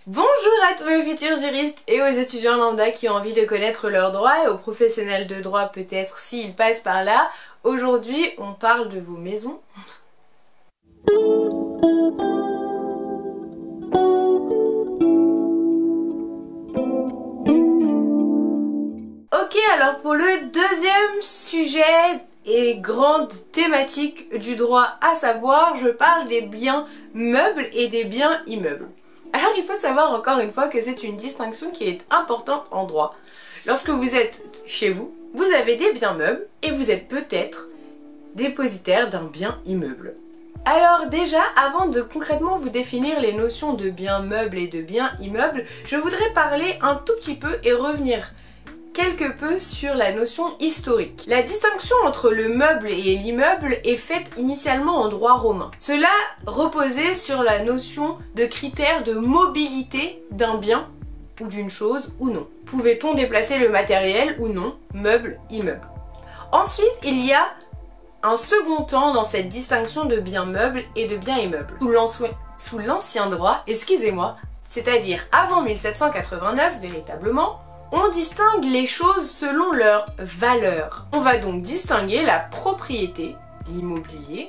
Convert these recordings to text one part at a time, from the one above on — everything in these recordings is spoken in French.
Bonjour à tous mes futurs juristes et aux étudiants lambda qui ont envie de connaître leurs droits et aux professionnels de droit peut-être s'ils passent par là. Aujourd'hui, on parle de vos maisons. Ok, alors pour le deuxième sujet et grande thématique du droit, à savoir, je parle des biens meubles et des biens immeubles. Alors il faut savoir encore une fois que c'est une distinction qui est importante en droit. Lorsque vous êtes chez vous, vous avez des biens meubles et vous êtes peut-être dépositaire d'un bien immeuble. Alors déjà, avant de concrètement vous définir les notions de biens meubles et de biens immeubles, je voudrais parler un tout petit peu et revenir quelque peu sur la notion historique. La distinction entre le meuble et l'immeuble est faite initialement en droit romain. Cela reposait sur la notion de critères de mobilité d'un bien ou d'une chose ou non. Pouvait-on déplacer le matériel ou non, meuble, immeuble. Ensuite, il y a un second temps dans cette distinction de biens meubles et de biens immeubles. Sous l'ancien droit, excusez-moi, c'est-à-dire avant 1789 véritablement, on distingue les choses selon leur valeur. On va donc distinguer la propriété, l'immobilier,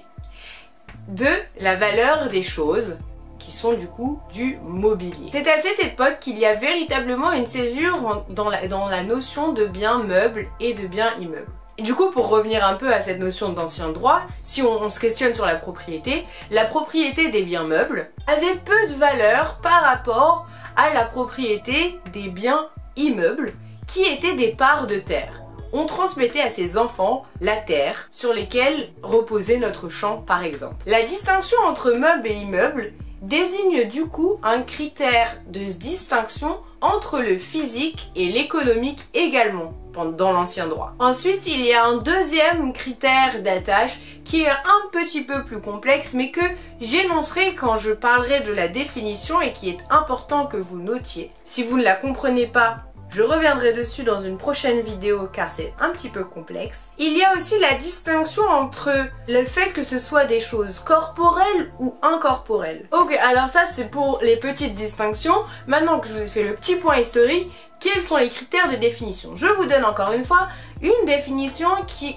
de la valeur des choses, qui sont du coup du mobilier. C'est à cette époque qu'il y a véritablement une césure dans la notion de biens meubles et de biens immeubles. Et du coup, pour revenir un peu à cette notion d'ancien droit, si on se questionne sur la propriété des biens meubles avait peu de valeur par rapport à la propriété des biens immeubles qui étaient des parts de terre. On transmettait à ses enfants la terre sur lesquelles reposait notre champ par exemple. La distinction entre meuble et immeuble désigne du coup un critère de distinction entre le physique et l'économique également dans l'ancien droit. Ensuite, il y a un deuxième critère d'attache qui est un petit peu plus complexe mais que j'énoncerai quand je parlerai de la définition et qui est important que vous notiez. Si vous ne la comprenez pas, je reviendrai dessus dans une prochaine vidéo car c'est un petit peu complexe. Il y a aussi la distinction entre le fait que ce soit des choses corporelles ou incorporelles. Ok, alors ça c'est pour les petites distinctions. Maintenant que je vous ai fait le petit point historique, quels sont les critères de définition? Je vous donne encore une fois une définition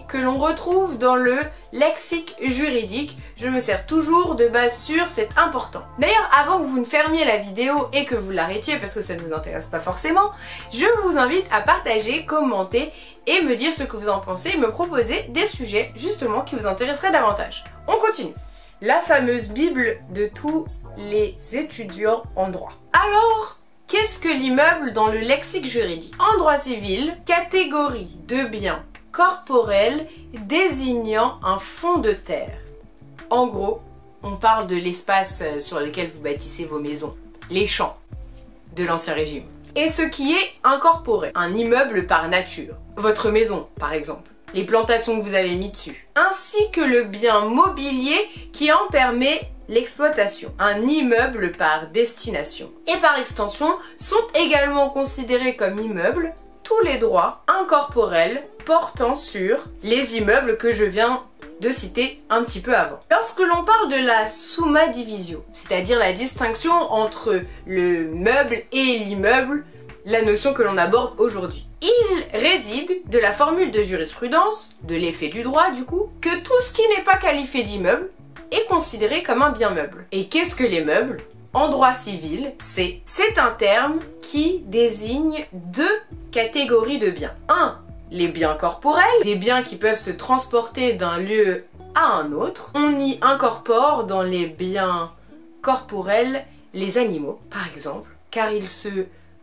que l'on retrouve dans le lexique juridique. Je me sers toujours de base sûre, c'est important. D'ailleurs, avant que vous ne fermiez la vidéo et que vous l'arrêtiez parce que ça ne vous intéresse pas forcément, je vous invite à partager, commenter et me dire ce que vous en pensez et me proposer des sujets justement qui vous intéresseraient davantage. On continue. La fameuse Bible de tous les étudiants en droit. Alors, qu'est-ce que l'immeuble dans le lexique juridique? En droit civil, catégorie de biens corporels désignant un fond de terre. En gros, on parle de l'espace sur lequel vous bâtissez vos maisons, les champs de l'Ancien Régime. Et ce qui est incorporé, un immeuble par nature, votre maison par exemple, les plantations que vous avez mis dessus, ainsi que le bien mobilier qui en permet l'exploitation, un immeuble par destination. Et par extension, sont également considérés comme immeubles tous les droits incorporels portant sur les immeubles que je viens de citer un petit peu avant. Lorsque l'on parle de la summa divisio, c'est-à-dire la distinction entre le meuble et l'immeuble, la notion que l'on aborde aujourd'hui, il réside de la formule de jurisprudence, de l'effet du droit du coup, que tout ce qui n'est pas qualifié d'immeuble est considéré comme un bien meuble. Et qu'est-ce que les meubles? En droit civil, c'est un terme qui désigne deux catégories de biens. Un, les biens corporels, des biens qui peuvent se transporter d'un lieu à un autre. On y incorpore dans les biens corporels les animaux, par exemple, car ils se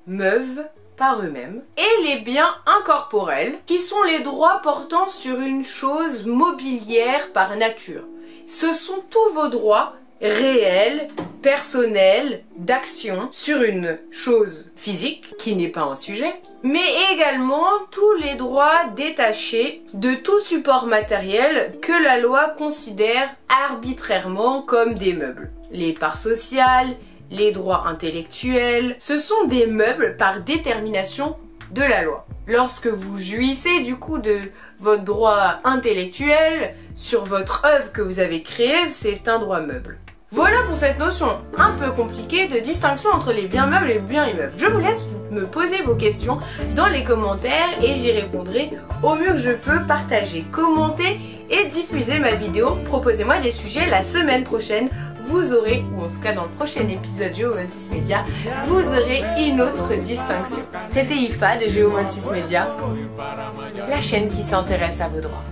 meuvent par eux-mêmes. Et les biens incorporels, qui sont les droits portant sur une chose mobilière par nature. Ce sont tous vos droits réels, personnels, d'action sur une chose physique, qui n'est pas un sujet, mais également tous les droits détachés de tout support matériel que la loi considère arbitrairement comme des meubles. Les parts sociales, les droits intellectuels, ce sont des meubles par détermination de la loi. Lorsque vous jouissez du coup de votre droit intellectuel sur votre œuvre que vous avez créée, c'est un droit meuble. Voilà pour cette notion un peu compliquée de distinction entre les biens meubles et les biens immeubles. Je vous laisse me poser vos questions dans les commentaires et j'y répondrai au mieux que je peux. Partager, commenter et diffuser ma vidéo. Proposez-moi des sujets la semaine prochaine. Vous aurez, ou en tout cas dans le prochain épisode de Geomantis Media, vous aurez une autre distinction. C'était Ifa de Geomantis Media, la chaîne qui s'intéresse à vos droits.